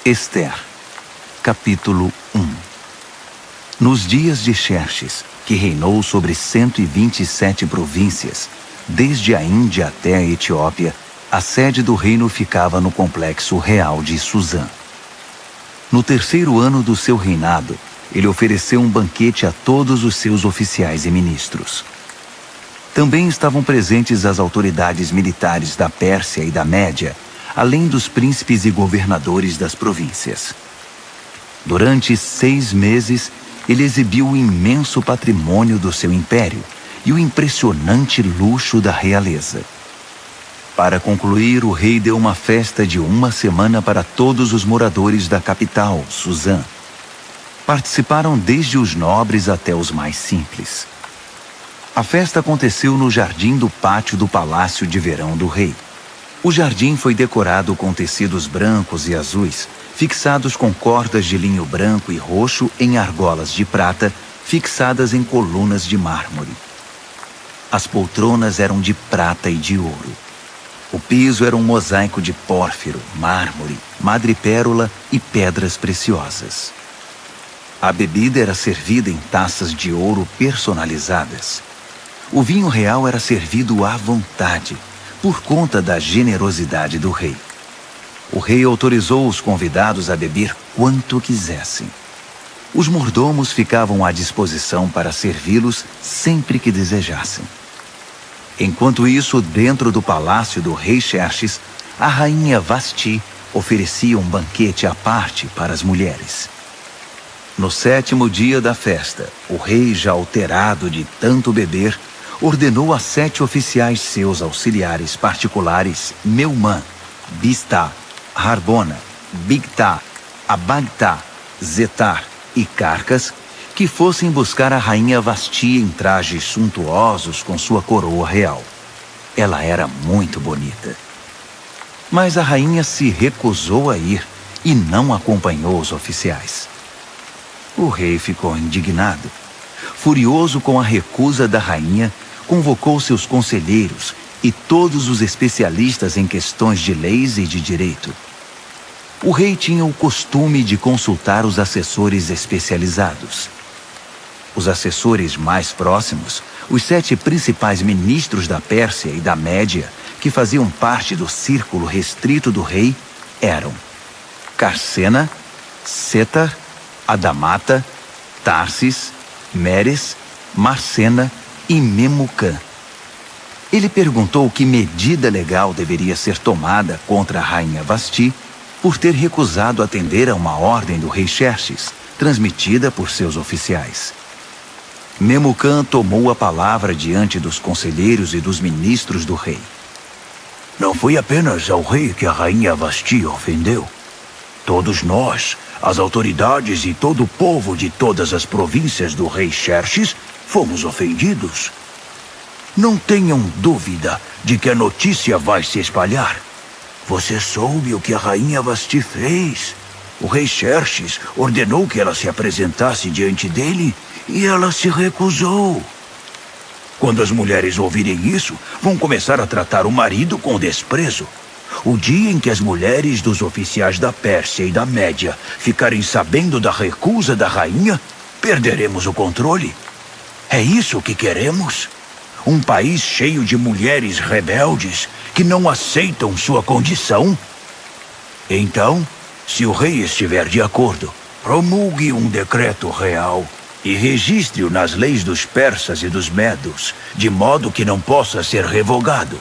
Ester, capítulo 1. Nos dias de Xerxes, que reinou sobre 127 províncias, desde a Índia até a Etiópia, a sede do reino ficava no complexo real de Suzã. No terceiro ano do seu reinado, ele ofereceu um banquete a todos os seus oficiais e ministros. Também estavam presentes as autoridades militares da Pérsia e da Média, além dos príncipes e governadores das províncias. Durante 6 meses, ele exibiu o imenso patrimônio do seu império e o impressionante luxo da realeza. Para concluir, o rei deu uma festa de 1 semana para todos os moradores da capital, Suzã. Participaram desde os nobres até os mais simples. A festa aconteceu no jardim do pátio do palácio de verão do rei. O jardim foi decorado com tecidos brancos e azuis, fixados com cordas de linho branco e roxo em argolas de prata, fixadas em colunas de mármore. As poltronas eram de prata e de ouro. O piso era um mosaico de pórfiro, mármore, madrepérola e pedras preciosas. A bebida era servida em taças de ouro personalizadas. O vinho real era servido à vontade, por conta da generosidade do rei. O rei autorizou os convidados a beber quanto quisessem. Os mordomos ficavam à disposição para servi-los sempre que desejassem. Enquanto isso, dentro do palácio do rei Xerxes, a rainha Vasti oferecia um banquete à parte para as mulheres. No 7º dia da festa, o rei, já alterado de tanto beber, ordenou a 7 oficiais seus auxiliares particulares, Meumã, Biztá, Harbona, Bigtá, Abagtá, Zetar e Carcas, que fossem buscar a rainha Vasti em trajes suntuosos com sua coroa real. Ela era muito bonita. Mas a rainha se recusou a ir e não acompanhou os oficiais. O rei ficou indignado. Furioso com a recusa da rainha, convocou seus conselheiros e todos os especialistas em questões de leis e de direito. O rei tinha o costume de consultar os assessores especializados. Os assessores mais próximos, os 7 principais ministros da Pérsia e da Média, que faziam parte do círculo restrito do rei, eram Carsena, Setar, Adamata, Tarsis, Meres, Marcena e Memucã. Ele perguntou que medida legal deveria ser tomada contra a rainha Vasti por ter recusado atender a uma ordem do rei Xerxes, transmitida por seus oficiais. Memucã tomou a palavra diante dos conselheiros e dos ministros do rei. Não foi apenas ao rei que a rainha Vasti ofendeu. Todos nós, as autoridades e todo o povo de todas as províncias do rei Xerxes, fomos ofendidos. Não tenham dúvida de que a notícia vai se espalhar. Você soube o que a rainha Vasti fez? O rei Xerxes ordenou que ela se apresentasse diante dele e ela se recusou. Quando as mulheres ouvirem isso, vão começar a tratar o marido com desprezo. O dia em que as mulheres dos oficiais da Pérsia e da Média ficarem sabendo da recusa da rainha, perderemos o controle. É isso que queremos? Um país cheio de mulheres rebeldes que não aceitam sua condição? Então, se o rei estiver de acordo, promulgue um decreto real e registre-o nas leis dos persas e dos medos, de modo que não possa ser revogado,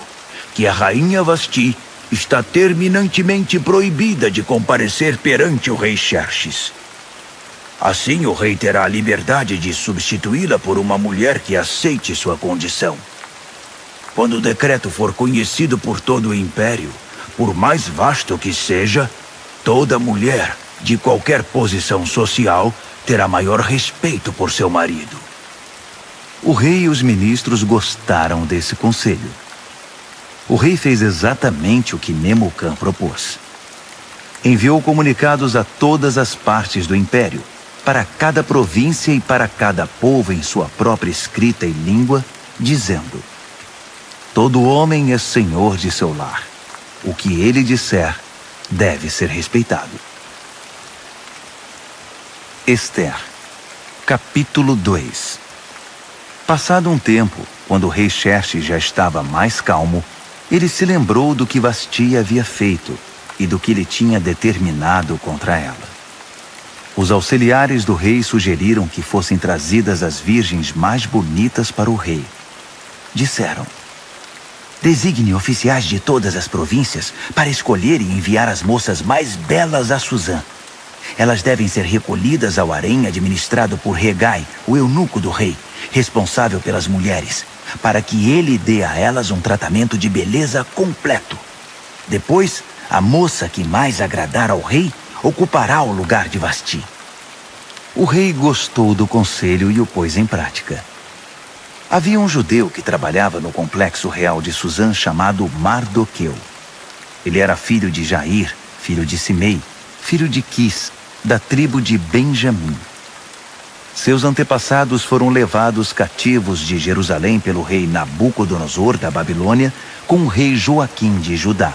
que a rainha Vasti está terminantemente proibida de comparecer perante o rei Xerxes. Assim, o rei terá a liberdade de substituí-la por uma mulher que aceite sua condição. Quando o decreto for conhecido por todo o império, por mais vasto que seja, toda mulher, de qualquer posição social, terá maior respeito por seu marido. O rei e os ministros gostaram desse conselho. O rei fez exatamente o que Memucã propôs. Enviou comunicados a todas as partes do império, para cada província e para cada povo em sua própria escrita e língua, dizendo: todo homem é senhor de seu lar. O que ele disser deve ser respeitado. Ester, capítulo 2. Passado um tempo, quando o rei Xerxes já estava mais calmo, ele se lembrou do que Vasti havia feito e do que ele tinha determinado contra ela. Os auxiliares do rei sugeriram que fossem trazidas as virgens mais bonitas para o rei. Disseram: designe oficiais de todas as províncias para escolher e enviar as moças mais belas a Suzã. Elas devem ser recolhidas ao harém administrado por Hegai, o eunuco do rei, responsável pelas mulheres, para que ele dê a elas um tratamento de beleza completo. Depois, a moça que mais agradar ao rei ocupará o lugar de Vasti. O rei gostou do conselho e o pôs em prática. Havia um judeu que trabalhava no complexo real de Suzã chamado Mardoqueu. Ele era filho de Jair, filho de Simei, filho de Quis, da tribo de Benjamim. Seus antepassados foram levados cativos de Jerusalém pelo rei Nabucodonosor da Babilônia com o rei Joaquim de Judá.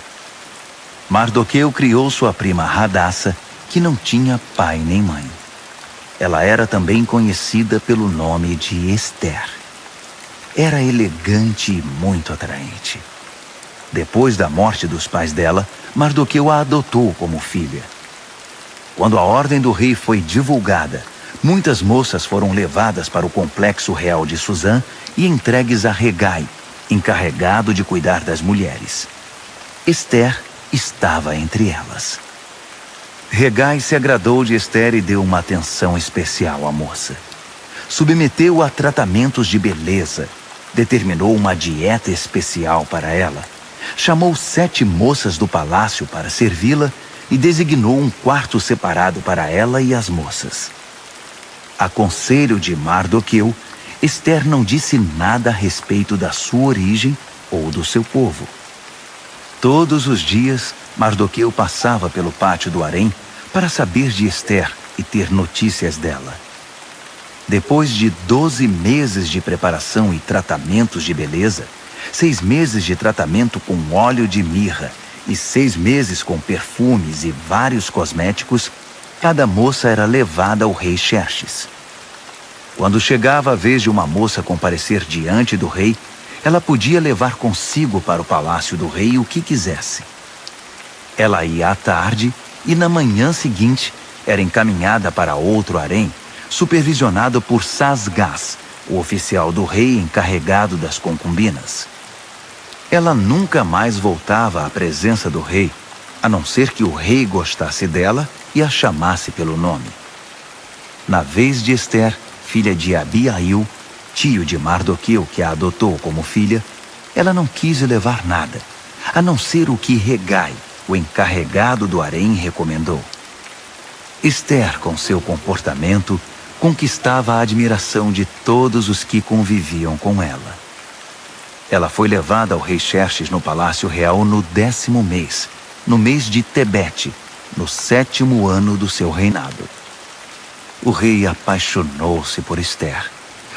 Mardoqueu criou sua prima Hadassa, que não tinha pai nem mãe. Ela era também conhecida pelo nome de Ester. Era elegante e muito atraente. Depois da morte dos pais dela, Mardoqueu a adotou como filha. Quando a ordem do rei foi divulgada, muitas moças foram levadas para o complexo real de Suzã e entregues a Hegai, encarregado de cuidar das mulheres. Ester estava entre elas. Hegai se agradou de Ester e deu uma atenção especial à moça. Submeteu-a a tratamentos de beleza, determinou uma dieta especial para ela, chamou 7 moças do palácio para servi-la e designou um quarto separado para ela e as moças. A conselho de Mardoqueu, Ester não disse nada a respeito da sua origem ou do seu povo. Todos os dias, Mardoqueu passava pelo pátio do harém para saber de Ester e ter notícias dela. Depois de 12 meses de preparação e tratamentos de beleza, 6 meses de tratamento com óleo de mirra e 6 meses com perfumes e vários cosméticos, cada moça era levada ao rei Xerxes. Quando chegava a vez de uma moça comparecer diante do rei, ela podia levar consigo para o palácio do rei o que quisesse. Ela ia à tarde e na manhã seguinte era encaminhada para outro harém, supervisionado por Sasgás, o oficial do rei encarregado das concubinas. Ela nunca mais voltava à presença do rei, a não ser que o rei gostasse dela e a chamasse pelo nome. Na vez de Ester, filha de Abiail, tio de Mardoqueu, que a adotou como filha, ela não quis levar nada, a não ser o que Hegai, o encarregado do harém, recomendou. Ester, com seu comportamento, conquistava a admiração de todos os que conviviam com ela. Ela foi levada ao rei Xerxes no palácio real no 10º mês, no mês de Tebete, no 7º ano do seu reinado. O rei apaixonou-se por Ester,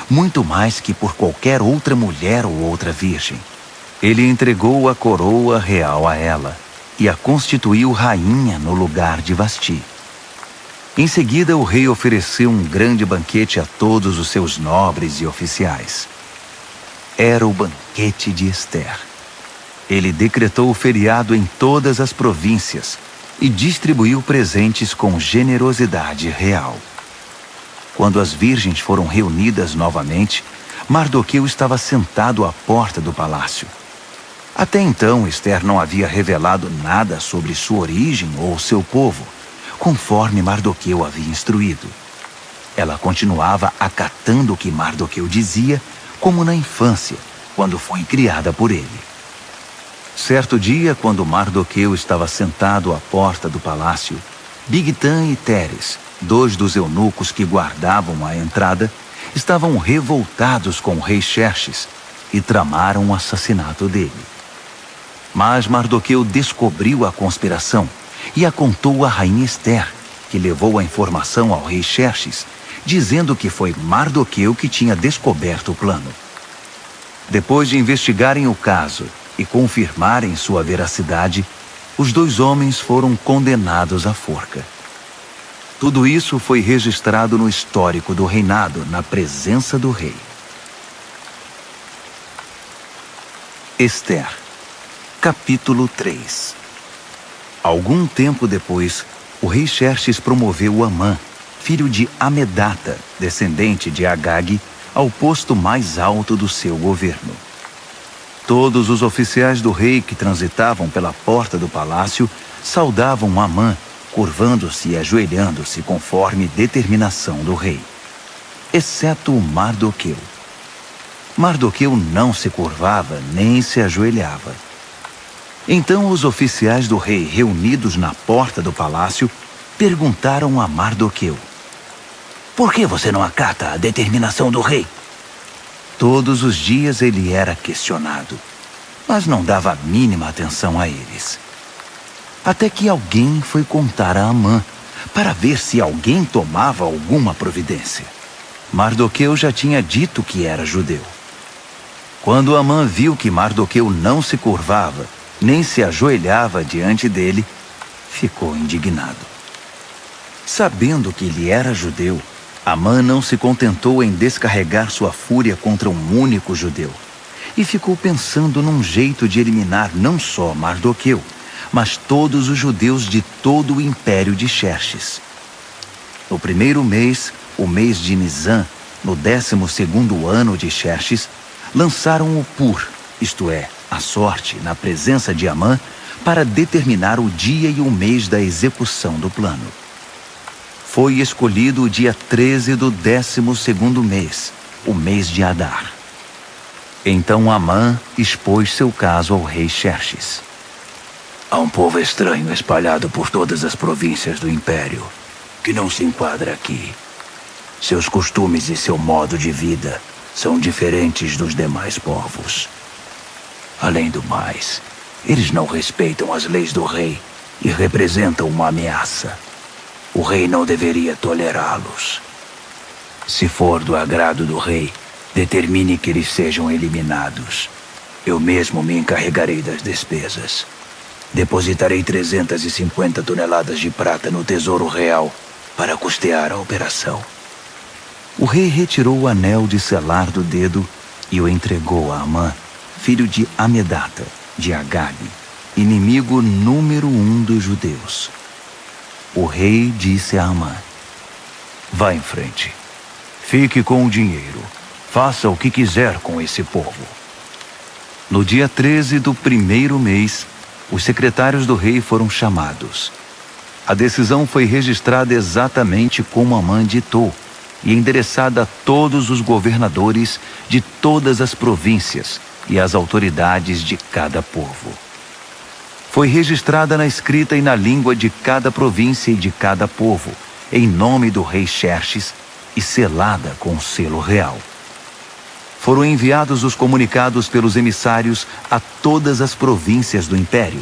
muito mais que por qualquer outra mulher ou outra virgem. Ele entregou a coroa real a ela e a constituiu rainha no lugar de Vasti. Em seguida, o rei ofereceu um grande banquete a todos os seus nobres e oficiais. Era o banquete de Ester. Ele decretou o feriado em todas as províncias e distribuiu presentes com generosidade real. Quando as virgens foram reunidas novamente, Mardoqueu estava sentado à porta do palácio. Até então, Ester não havia revelado nada sobre sua origem ou seu povo, conforme Mardoqueu havia instruído. Ela continuava acatando o que Mardoqueu dizia, como na infância, quando foi criada por ele. Certo dia, quando Mardoqueu estava sentado à porta do palácio, Bigtã e Teres, 2 dos eunucos que guardavam a entrada, estavam revoltados com o rei Xerxes e tramaram o assassinato dele. Mas Mardoqueu descobriu a conspiração e a contou à rainha Ester, que levou a informação ao rei Xerxes, dizendo que foi Mardoqueu que tinha descoberto o plano. Depois de investigarem o caso e confirmarem sua veracidade, os 2 homens foram condenados à forca. Tudo isso foi registrado no histórico do reinado, na presença do rei. Ester, capítulo 3. Algum tempo depois, o rei Xerxes promoveu Amã, filho de Amedata, descendente de Agag, ao posto mais alto do seu governo. Todos os oficiais do rei que transitavam pela porta do palácio saudavam Amã, curvando-se e ajoelhando-se conforme determinação do rei, exceto Mardoqueu. Mardoqueu não se curvava nem se ajoelhava. Então os oficiais do rei, reunidos na porta do palácio, perguntaram a Mardoqueu: por que você não acata a determinação do rei? Todos os dias ele era questionado, mas não dava a mínima atenção a eles. Até que alguém foi contar a Amã, para ver se alguém tomava alguma providência. Mardoqueu já tinha dito que era judeu. Quando Amã viu que Mardoqueu não se curvava, nem se ajoelhava diante dele, ficou indignado. Sabendo que ele era judeu, Amã não se contentou em descarregar sua fúria contra um único judeu, e ficou pensando num jeito de eliminar não só Mardoqueu, mas todos os judeus de todo o império de Xerxes. No primeiro mês, o mês de Nisã, no 12º ano de Xerxes, lançaram o Pur, isto é, a sorte, na presença de Amã, para determinar o dia e o mês da execução do plano. Foi escolhido o dia 13 do 12º mês, o mês de Adar. Então Amã expôs seu caso ao rei Xerxes. Há um povo estranho espalhado por todas as províncias do império, que não se enquadra aqui. Seus costumes e seu modo de vida são diferentes dos demais povos. Além do mais, eles não respeitam as leis do rei e representam uma ameaça. O rei não deveria tolerá-los. Se for do agrado do rei, determine que eles sejam eliminados. Eu mesmo me encarregarei das despesas. Depositarei 350 toneladas de prata no Tesouro Real para custear a operação. O rei retirou o anel de selar do dedo e o entregou a Amã, filho de Amedata, de Agag, inimigo número 1 dos judeus. O rei disse a Amã: vá em frente. Fique com o dinheiro. Faça o que quiser com esse povo. No dia 13 do primeiro mês, os secretários do rei foram chamados. A decisão foi registrada exatamente como Amã ditou e endereçada a todos os governadores de todas as províncias e às autoridades de cada povo. Foi registrada na escrita e na língua de cada província e de cada povo, em nome do rei Xerxes, e selada com o selo real. Foram enviados os comunicados pelos emissários a todas as províncias do império.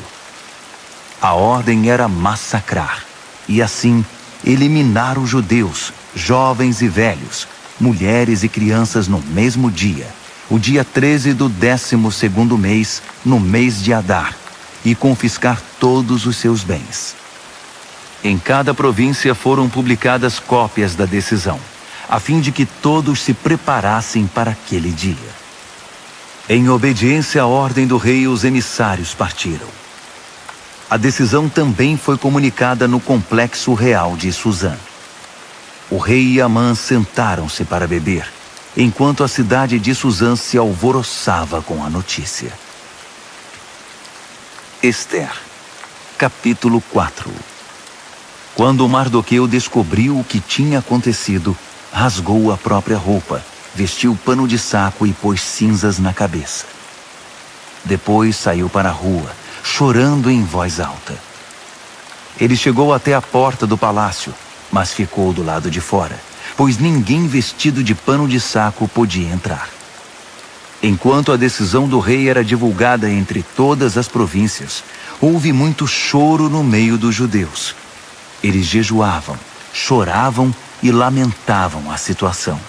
A ordem era massacrar, e assim eliminar os judeus, jovens e velhos, mulheres e crianças no mesmo dia, o dia 13 do 12º mês, no mês de Adar, e confiscar todos os seus bens. Em cada província foram publicadas cópias da decisão, a fim de que todos se preparassem para aquele dia. Em obediência à ordem do rei, os emissários partiram. A decisão também foi comunicada no complexo real de Suzã. O rei e Amã sentaram-se para beber, enquanto a cidade de Suzã se alvoroçava com a notícia. Ester, capítulo 4. Quando Mardoqueu descobriu o que tinha acontecido, rasgou a própria roupa, vestiu pano de saco e pôs cinzas na cabeça. Depois saiu para a rua, chorando em voz alta. Ele chegou até a porta do palácio, mas ficou do lado de fora, pois ninguém vestido de pano de saco podia entrar. Enquanto a decisão do rei era divulgada entre todas as províncias, houve muito choro no meio dos judeus. Eles jejuavam, choravam e lamentavam a situação.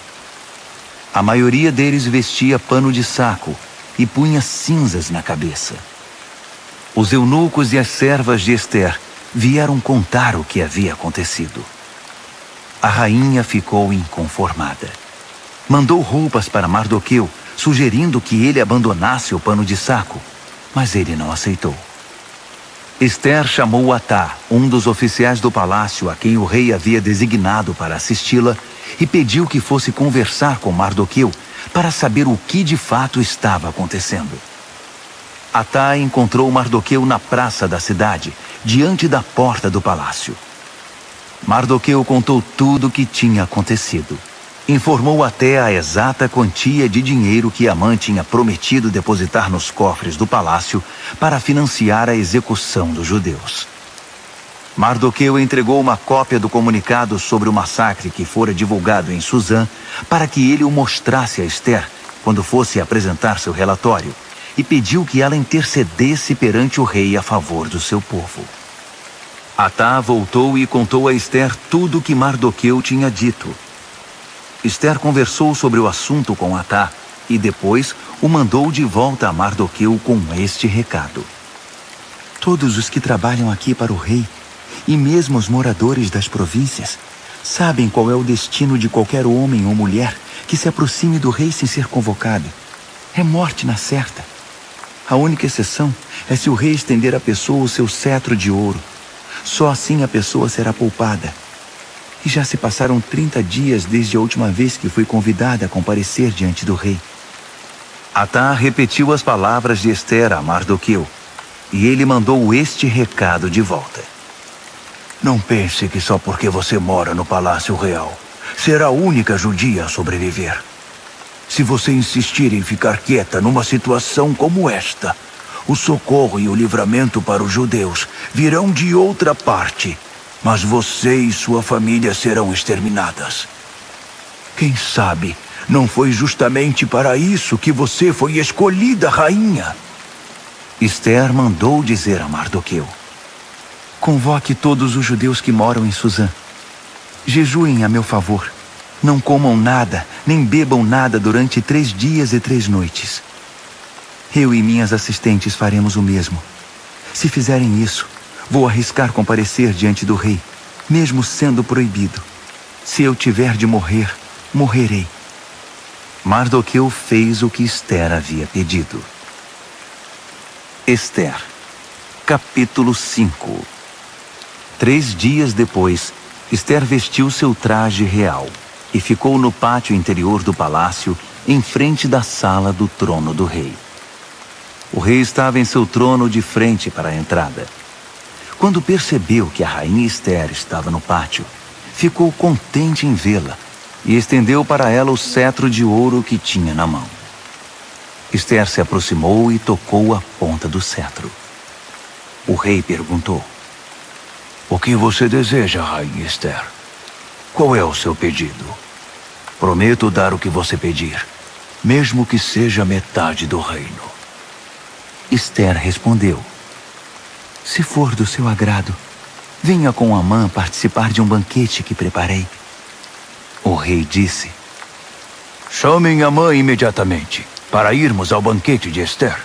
A maioria deles vestia pano de saco e punha cinzas na cabeça. Os eunucos e as servas de Ester vieram contar o que havia acontecido. A rainha ficou inconformada. Mandou roupas para Mardoqueu, sugerindo que ele abandonasse o pano de saco, mas ele não aceitou. Esther chamou Atá, um dos oficiais do palácio a quem o rei havia designado para assisti-la, e pediu que fosse conversar com Mardoqueu para saber o que de fato estava acontecendo. Atá encontrou Mardoqueu na praça da cidade, diante da porta do palácio. Mardoqueu contou tudo o que tinha acontecido. Informou até a exata quantia de dinheiro que Amã tinha prometido depositar nos cofres do palácio para financiar a execução dos judeus. Mardoqueu entregou uma cópia do comunicado sobre o massacre que fora divulgado em Suzã para que ele o mostrasse a Esther quando fosse apresentar seu relatório, e pediu que ela intercedesse perante o rei a favor do seu povo. Atá voltou e contou a Esther tudo o que Mardoqueu tinha dito. Esther conversou sobre o assunto com Atá e depois o mandou de volta a Mardoqueu com este recado: todos os que trabalham aqui para o rei, e mesmo os moradores das províncias, sabem qual é o destino de qualquer homem ou mulher que se aproxime do rei sem ser convocado. É morte na certa. A única exceção é se o rei estender à pessoa o seu cetro de ouro. Só assim a pessoa será poupada. E já se passaram 30 dias desde a última vez que fui convidada a comparecer diante do rei. Atá repetiu as palavras de Esther a Mardoqueu, e ele mandou este recado de volta: não pense que só porque você mora no Palácio Real será a única judia a sobreviver. Se você insistir em ficar quieta numa situação como esta, o socorro e o livramento para os judeus virão de outra parte, mas você e sua família serão exterminadas. Quem sabe não foi justamente para isso que você foi escolhida rainha? Esther mandou dizer a Mardoqueu: convoque todos os judeus que moram em Suzã. Jejuem a meu favor. Não comam nada, nem bebam nada durante 3 dias e 3 noites. Eu e minhas assistentes faremos o mesmo. Se fizerem isso, vou arriscar comparecer diante do rei, mesmo sendo proibido. Se eu tiver de morrer, morrerei. Mardoqueu fez o que Esther havia pedido. Esther, capítulo 5. 3 dias depois, Esther vestiu seu traje real e ficou no pátio interior do palácio, em frente da sala do trono do rei. O rei estava em seu trono de frente para a entrada. Quando percebeu que a rainha Esther estava no pátio, ficou contente em vê-la e estendeu para ela o cetro de ouro que tinha na mão. Esther se aproximou e tocou a ponta do cetro. O rei perguntou: o que você deseja, rainha Esther? Qual é o seu pedido? Prometo dar o que você pedir, mesmo que seja metade do reino. Esther respondeu: se for do seu agrado, venha com Amã participar de um banquete que preparei. O rei disse: chamem Amã imediatamente, para irmos ao banquete de Esther.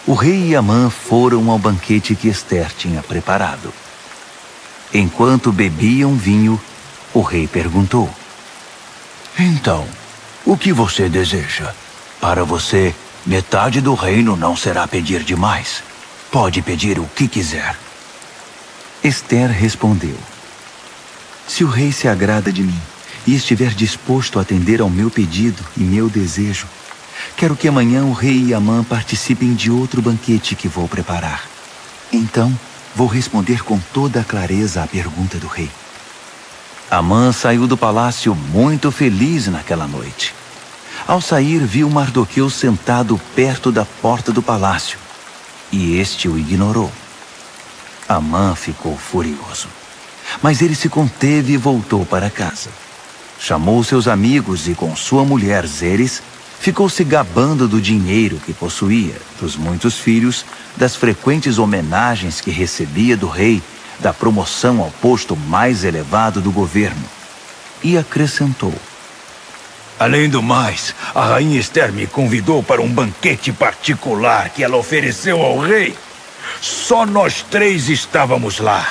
O rei e Amã foram ao banquete que Esther tinha preparado. Enquanto bebiam vinho, o rei perguntou: então, o que você deseja? Para você, metade do reino não será pedir demais. Pode pedir o que quiser. Esther respondeu: se o rei se agrada de mim e estiver disposto a atender ao meu pedido e meu desejo, quero que amanhã o rei e Amã participem de outro banquete que vou preparar. Então, vou responder com toda a clareza à pergunta do rei. Amã saiu do palácio muito feliz naquela noite. Ao sair, viu Mardoqueu sentado perto da porta do palácio, e este o ignorou. Amã ficou furioso, mas ele se conteve e voltou para casa. Chamou seus amigos e, com sua mulher Zeres, ficou se gabando do dinheiro que possuía, dos muitos filhos, das frequentes homenagens que recebia do rei, da promoção ao posto mais elevado do governo. E acrescentou: além do mais, a rainha Esther me convidou para um banquete particular que ela ofereceu ao rei. Só nós 3 estávamos lá.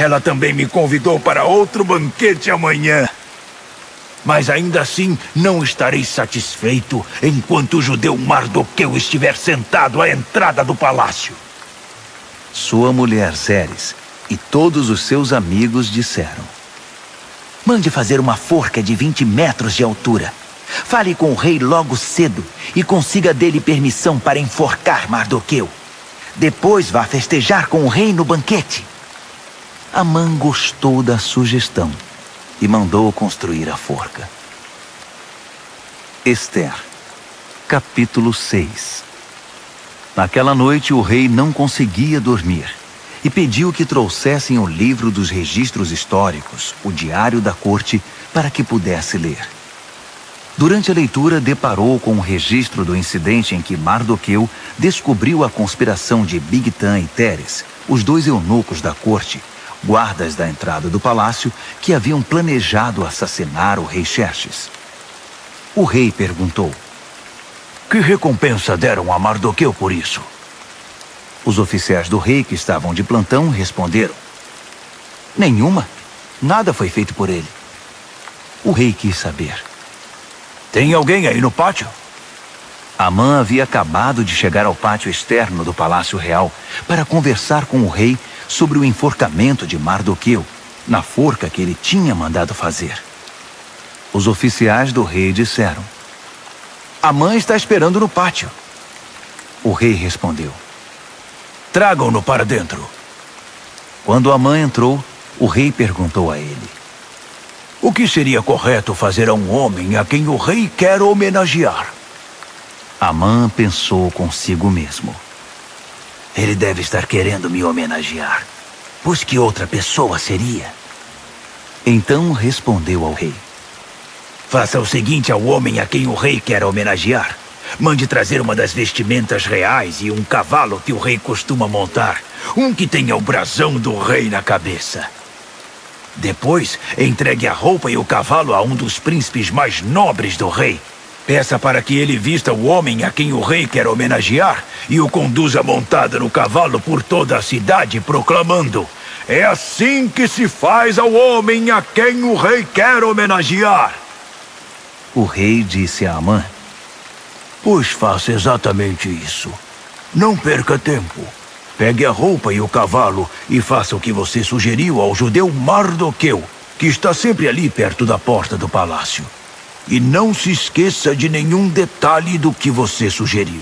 Ela também me convidou para outro banquete amanhã. Mas ainda assim, não estarei satisfeito enquanto o judeu Mardoqueu estiver sentado à entrada do palácio. Sua mulher Zeres e todos os seus amigos disseram: Mande fazer uma forca de 20 metros de altura. Fale com o rei logo cedo e consiga dele permissão para enforcar Mardoqueu. Depois vá festejar com o rei no banquete. Amã gostou da sugestão e mandou construir a forca. Ester, capítulo 6. Naquela noite o rei não conseguia dormir e pediu que trouxessem o livro dos registros históricos, o diário da corte, para que pudesse ler. Durante a leitura, deparou com o registro do incidente em que Mardoqueu descobriu a conspiração de Bigtan e Teres, os dois eunucos da corte, guardas da entrada do palácio, que haviam planejado assassinar o rei Xerxes. O rei perguntou: Que recompensa deram a Mardoqueu por isso? Os oficiais do rei que estavam de plantão responderam: Nenhuma. Nada foi feito por ele. O rei quis saber: Tem alguém aí no pátio? Amã havia acabado de chegar ao pátio externo do Palácio Real para conversar com o rei sobre o enforcamento de Mardoqueu, na forca que ele tinha mandado fazer. Os oficiais do rei disseram: Amã está esperando no pátio. O rei respondeu: Tragam-no para dentro. Quando Amã entrou, o rei perguntou a ele: O que seria correto fazer a um homem a quem o rei quer homenagear? Amã pensou consigo mesmo: Ele deve estar querendo me homenagear, pois que outra pessoa seria? Então respondeu ao rei: Faça o seguinte ao homem a quem o rei quer homenagear. Mande trazer uma das vestimentas reais e um cavalo que o rei costuma montar, um que tenha o brasão do rei na cabeça. Depois, entregue a roupa e o cavalo a um dos príncipes mais nobres do rei. Peça para que ele vista o homem a quem o rei quer homenagear e o conduza montado no cavalo por toda a cidade, proclamando: É assim que se faz ao homem a quem o rei quer homenagear. O rei disse a Amã: Pois faça exatamente isso. Não perca tempo. Pegue a roupa e o cavalo e faça o que você sugeriu ao judeu Mardoqueu, que está sempre ali perto da porta do palácio. E não se esqueça de nenhum detalhe do que você sugeriu.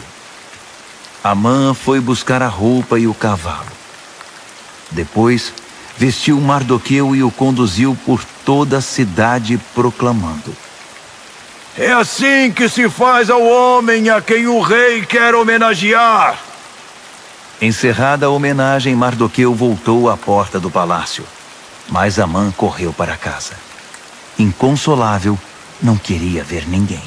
Amã foi buscar a roupa e o cavalo. Depois, vestiu Mardoqueu e o conduziu por toda a cidade, proclamando: É assim que se faz ao homem a quem o rei quer homenagear. Encerrada a homenagem, Mardoqueu voltou à porta do palácio, mas Amã correu para casa. Inconsolável, não queria ver ninguém.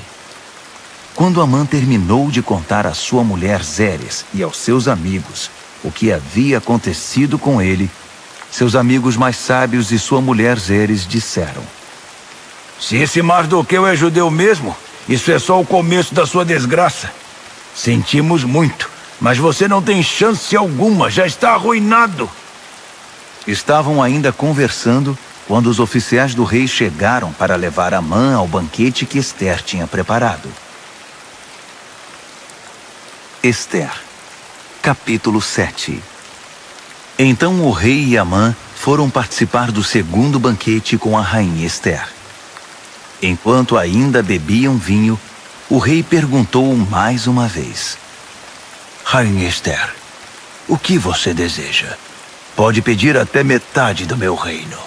Quando Amã terminou de contar à sua mulher Zeres e aos seus amigos o que havia acontecido com ele, seus amigos mais sábios e sua mulher Zeres disseram: Se esse Mardoqueu é judeu mesmo, isso é só o começo da sua desgraça. Sentimos muito, mas você não tem chance alguma, já está arruinado. Estavam ainda conversando quando os oficiais do rei chegaram para levar Amã ao banquete que Ester tinha preparado. Ester, capítulo 7. Então o rei e Amã foram participar do segundo banquete com a rainha Ester. Enquanto ainda bebiam vinho, o rei perguntou mais uma vez: Rainha Ester, o que você deseja? Pode pedir até metade do meu reino.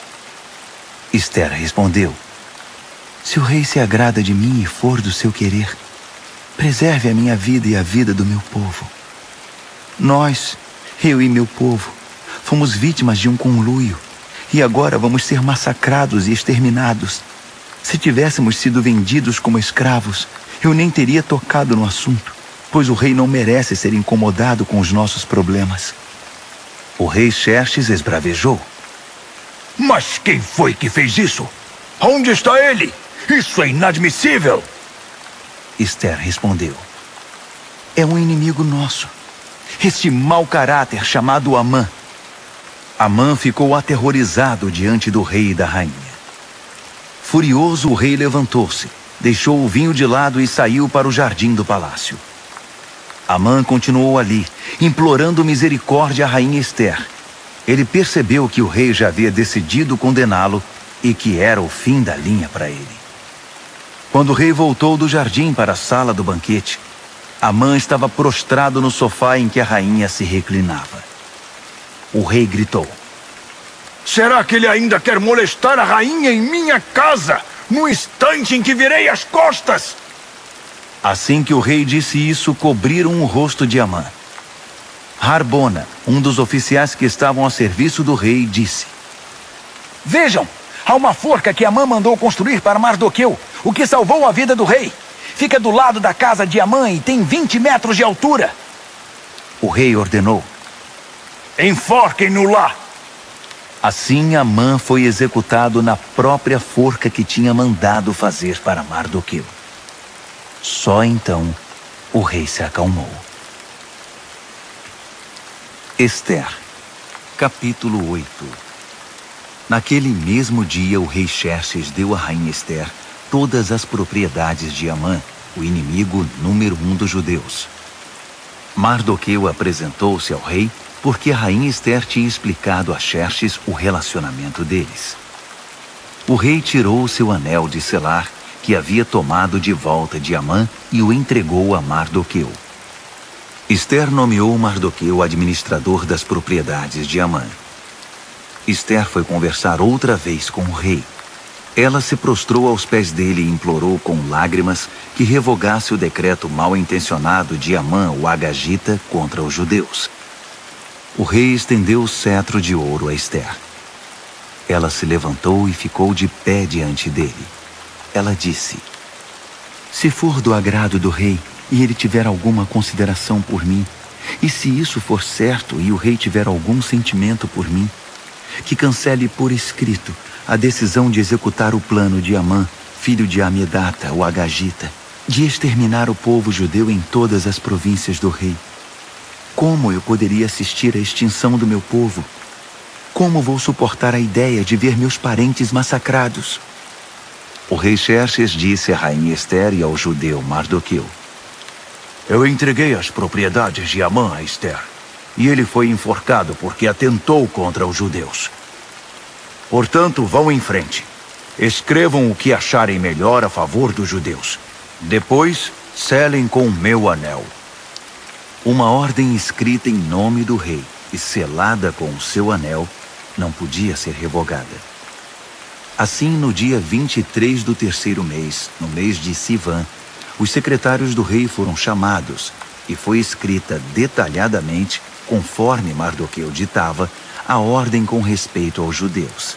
Ester respondeu: Se o rei se agrada de mim e for do seu querer, preserve a minha vida e a vida do meu povo. Nós, eu e meu povo, fomos vítimas de um conluio e agora vamos ser massacrados e exterminados. Se tivéssemos sido vendidos como escravos, eu nem teria tocado no assunto, pois o rei não merece ser incomodado com os nossos problemas. O rei Xerxes esbravejou: Mas quem foi que fez isso? Onde está ele? Isso é inadmissível! Ester respondeu: É um inimigo nosso, este mau caráter chamado Amã. Amã ficou aterrorizado diante do rei e da rainha. Furioso, o rei levantou-se, deixou o vinho de lado e saiu para o jardim do palácio. Amã continuou ali, implorando misericórdia à rainha Ester. Ele percebeu que o rei já havia decidido condená-lo e que era o fim da linha para ele. Quando o rei voltou do jardim para a sala do banquete, Amã estava prostrado no sofá em que a rainha se reclinava. O rei gritou: Será que ele ainda quer molestar a rainha em minha casa, no instante em que virei as costas? Assim que o rei disse isso, cobriram o rosto de Amã. Harbona, um dos oficiais que estavam a serviço do rei, disse: Vejam, há uma forca que Amã mandou construir para Mardoqueu, o que salvou a vida do rei. Fica do lado da casa de Amã e tem 20 metros de altura. O rei ordenou: Enforquem-no lá! Assim, Amã foi executado na própria forca que tinha mandado fazer para Mardoqueu. Só então o rei se acalmou. Ester, capítulo 8. Naquele mesmo dia, o rei Xerxes deu à rainha Ester todas as propriedades de Amã, o inimigo número 1 dos judeus. Mardoqueu apresentou-se ao rei porque a rainha Ester tinha explicado a Xerxes o relacionamento deles. O rei tirou seu anel de selar, que havia tomado de volta de Amã, e o entregou a Mardoqueu. Ester nomeou Mardoqueu administrador das propriedades de Amã. Ester foi conversar outra vez com o rei. Ela se prostrou aos pés dele e implorou com lágrimas que revogasse o decreto mal-intencionado de Amã, o Agagita, contra os judeus. O rei estendeu o cetro de ouro a Ester. Ela se levantou e ficou de pé diante dele. Ela disse: Se for do agrado do rei e ele tiver alguma consideração por mim, e se isso for certo e o rei tiver algum sentimento por mim, que cancele por escrito a decisão de executar o plano de Amã, filho de Amedata, o Agagita, de exterminar o povo judeu em todas as províncias do rei. Como eu poderia assistir à extinção do meu povo? Como vou suportar a ideia de ver meus parentes massacrados? O rei Xerxes disse à rainha Ester e ao judeu Mardoqueu: Eu entreguei as propriedades de Amã a Ester, e ele foi enforcado porque atentou contra os judeus. Portanto, vão em frente. Escrevam o que acharem melhor a favor dos judeus. Depois, selem com o meu anel. Uma ordem escrita em nome do rei e selada com o seu anel não podia ser revogada. Assim, no dia 23 do terceiro mês, no mês de Sivan, os secretários do rei foram chamados e foi escrita detalhadamente, conforme Mardoqueu ditava, a ordem com respeito aos judeus.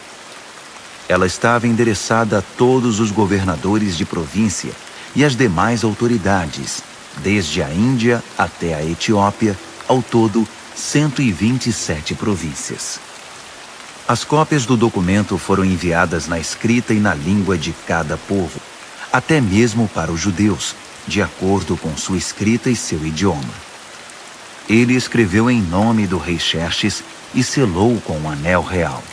Ela estava endereçada a todos os governadores de província e às demais autoridades, desde a Índia até a Etiópia, ao todo 127 províncias. As cópias do documento foram enviadas na escrita e na língua de cada povo, até mesmo para os judeus, de acordo com sua escrita e seu idioma. Ele escreveu em nome do rei Xerxes e selou com um anel real.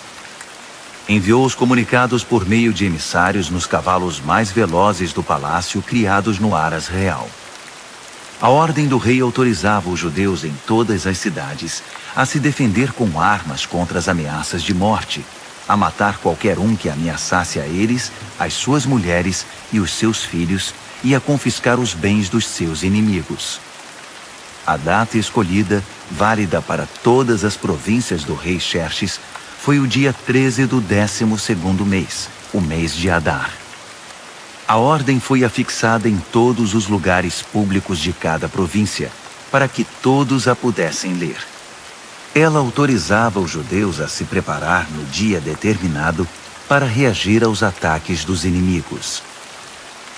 Enviou os comunicados por meio de emissários nos cavalos mais velozes do palácio criados no Aras Real. A ordem do rei autorizava os judeus em todas as cidades a se defender com armas contra as ameaças de morte, a matar qualquer um que ameaçasse a eles, as suas mulheres e os seus filhos, e a confiscar os bens dos seus inimigos. A data escolhida, válida para todas as províncias do rei Xerxes, foi o dia 13 do 12º mês, o mês de Adar. A ordem foi afixada em todos os lugares públicos de cada província, para que todos a pudessem ler. Ela autorizava os judeus a se preparar no dia determinado para reagir aos ataques dos inimigos.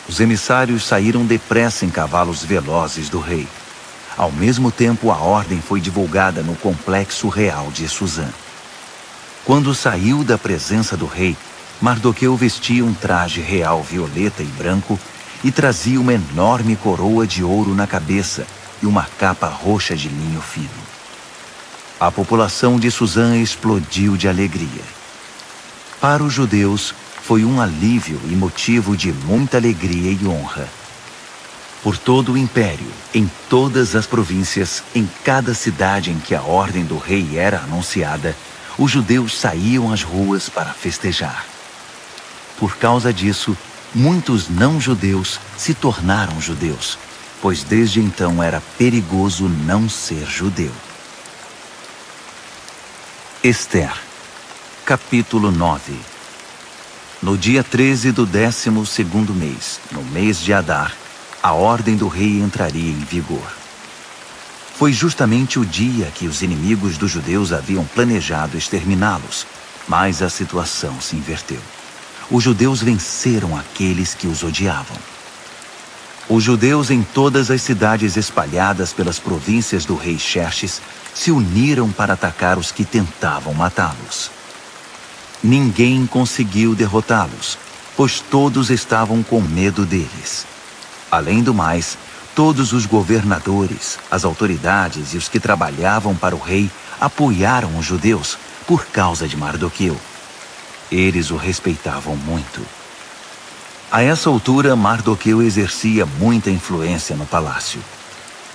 Os emissários saíram depressa em cavalos velozes do rei. Ao mesmo tempo, a ordem foi divulgada no complexo real de Suzã. Quando saiu da presença do rei, Mardoqueu vestia um traje real violeta e branco e trazia uma enorme coroa de ouro na cabeça e uma capa roxa de linho fino. A população de Suzã explodiu de alegria. Para os judeus, foi um alívio e motivo de muita alegria e honra. Por todo o império, em todas as províncias, em cada cidade em que a ordem do rei era anunciada, os judeus saíam às ruas para festejar. Por causa disso, muitos não-judeus se tornaram judeus, pois desde então era perigoso não ser judeu. Esther, capítulo 9. No dia 13 do 12º mês, no mês de Adar, a ordem do rei entraria em vigor. Foi justamente o dia que os inimigos dos judeus haviam planejado exterminá-los, mas a situação se inverteu. Os judeus venceram aqueles que os odiavam. Os judeus em todas as cidades espalhadas pelas províncias do rei Xerxes se uniram para atacar os que tentavam matá-los. Ninguém conseguiu derrotá-los, pois todos estavam com medo deles. Além do mais, todos os governadores, as autoridades e os que trabalhavam para o rei apoiaram os judeus por causa de Mardoqueu. Eles o respeitavam muito. A essa altura, Mardoqueu exercia muita influência no palácio.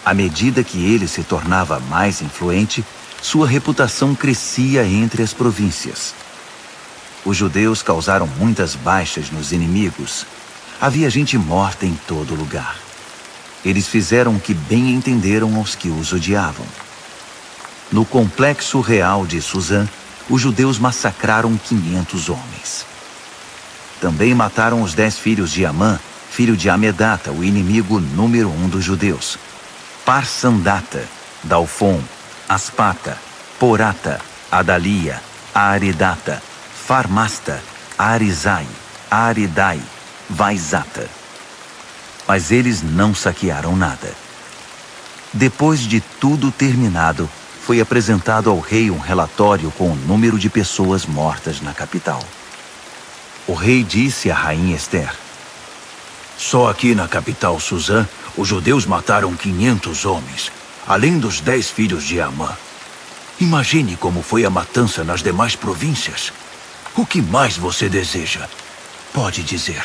À medida que ele se tornava mais influente, sua reputação crescia entre as províncias. Os judeus causaram muitas baixas nos inimigos. Havia gente morta em todo lugar. Eles fizeram o que bem entenderam aos que os odiavam. No complexo real de Suzã, os judeus massacraram 500 homens. Também mataram os 10 filhos de Amã, filho de Amedata, o inimigo número 1 dos judeus. Parsandata, Dalfon, Aspata, Porata, Adalia, Aridata, Farmasta, Arizai, Aridai, Vaizata. Mas eles não saquearam nada. Depois de tudo terminado, foi apresentado ao rei um relatório com o número de pessoas mortas na capital. O rei disse à rainha Esther: Só aqui na capital Suzã, os judeus mataram 500 homens, além dos 10 filhos de Amã. Imagine como foi a matança nas demais províncias. O que mais você deseja? Pode dizer.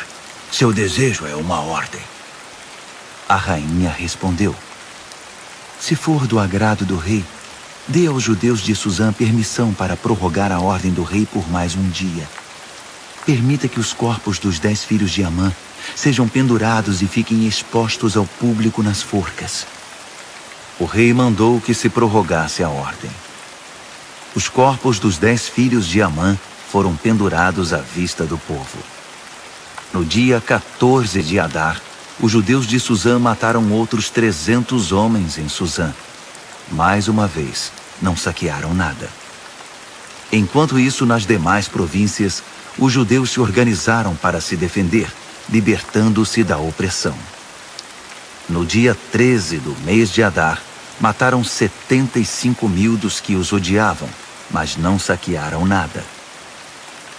Seu desejo é uma ordem. A rainha respondeu: Se for do agrado do rei, dê aos judeus de Suzã permissão para prorrogar a ordem do rei por mais um dia. Permita que os corpos dos 10 filhos de Amã sejam pendurados e fiquem expostos ao público nas forcas. O rei mandou que se prorrogasse a ordem. Os corpos dos 10 filhos de Amã foram pendurados à vista do povo. No dia 14 de Adar, os judeus de Suzã mataram outros 300 homens em Suzã. Mais uma vez, não saquearam nada. Enquanto isso, nas demais províncias, os judeus se organizaram para se defender, libertando-se da opressão. No dia 13 do mês de Adar, mataram 75.000 dos que os odiavam, mas não saquearam nada.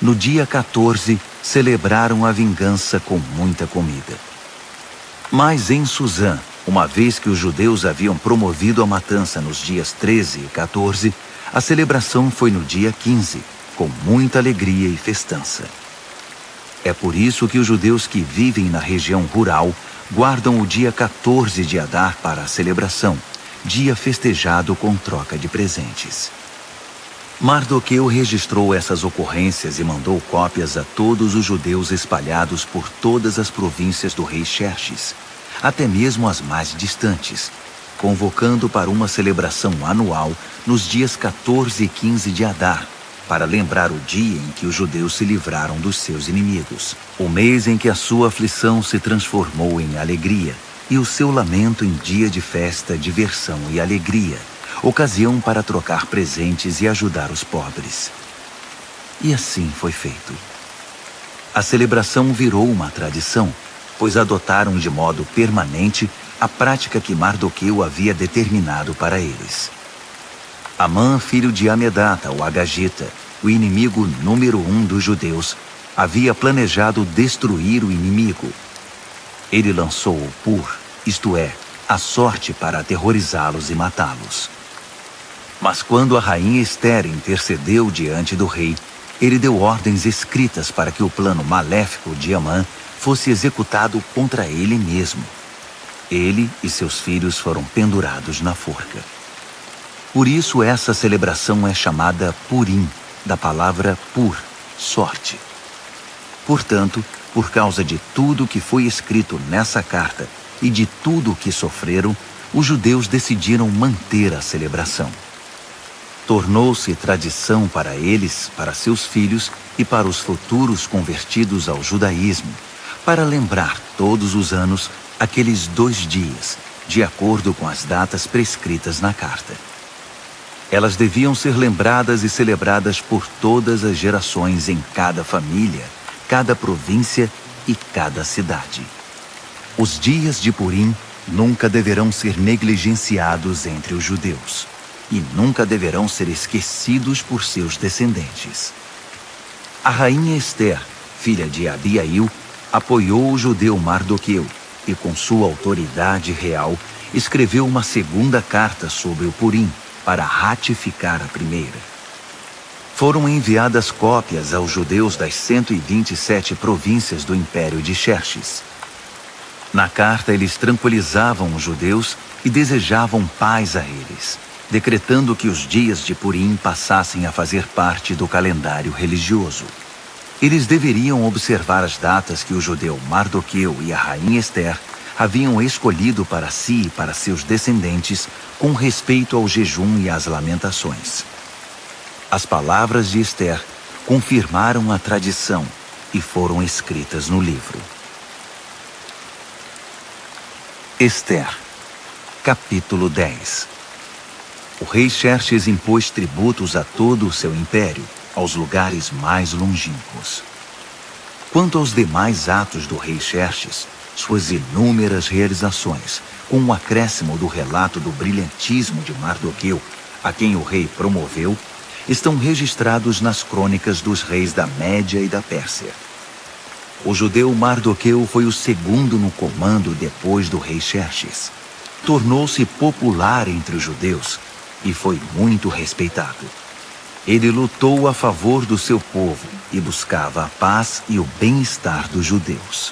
No dia 14, celebraram a vingança com muita comida. Mas em Suzã, uma vez que os judeus haviam promovido a matança nos dias 13 e 14, a celebração foi no dia 15, com muita alegria e festança. É por isso que os judeus que vivem na região rural guardam o dia 14 de Adar para a celebração, dia festejado com troca de presentes. Mardoqueu registrou essas ocorrências e mandou cópias a todos os judeus espalhados por todas as províncias do rei Xerxes, até mesmo as mais distantes, convocando para uma celebração anual nos dias 14 e 15 de Adar, para lembrar o dia em que os judeus se livraram dos seus inimigos, o mês em que a sua aflição se transformou em alegria e o seu lamento em dia de festa, diversão e alegria, ocasião para trocar presentes e ajudar os pobres. E assim foi feito. A celebração virou uma tradição, pois adotaram de modo permanente a prática que Mardoqueu havia determinado para eles. Amã, filho de Amedata, o Agagita, o inimigo número 1 dos judeus, havia planejado destruir o inimigo. Ele lançou o Pur, isto é, a sorte para aterrorizá-los e matá-los. Mas quando a rainha Ester intercedeu diante do rei, ele deu ordens escritas para que o plano maléfico de Amã fosse executado contra ele mesmo. Ele e seus filhos foram pendurados na forca. Por isso essa celebração é chamada Purim, da palavra pur, sorte. Portanto, por causa de tudo que foi escrito nessa carta e de tudo o que sofreram, os judeus decidiram manter a celebração. Tornou-se tradição para eles, para seus filhos e para os futuros convertidos ao judaísmo, para lembrar todos os anos aqueles 2 dias, de acordo com as datas prescritas na carta. Elas deviam ser lembradas e celebradas por todas as gerações em cada família, cada província e cada cidade. Os dias de Purim nunca deverão ser negligenciados entre os judeus e nunca deverão ser esquecidos por seus descendentes. A rainha Ester, filha de Abiail, apoiou o judeu Mardoqueu e, com sua autoridade real, escreveu uma segunda carta sobre o Purim para ratificar a primeira. Foram enviadas cópias aos judeus das 127 províncias do Império de Xerxes. Na carta, eles tranquilizavam os judeus e desejavam paz a eles, decretando que os dias de Purim passassem a fazer parte do calendário religioso. Eles deveriam observar as datas que o judeu Mardoqueu e a rainha Ester haviam escolhido para si e para seus descendentes com respeito ao jejum e às lamentações. As palavras de Ester confirmaram a tradição e foram escritas no livro. Ester, capítulo 10. O rei Xerxes impôs tributos a todo o seu império, aos lugares mais longínquos. Quanto aos demais atos do rei Xerxes, suas inúmeras realizações, com o acréscimo do relato do brilhantismo de Mardoqueu, a quem o rei promoveu, estão registrados nas crônicas dos reis da Média e da Pérsia. O judeu Mardoqueu foi o segundo no comando depois do rei Xerxes. Tornou-se popular entre os judeus e foi muito respeitado. Ele lutou a favor do seu povo e buscava a paz e o bem-estar dos judeus.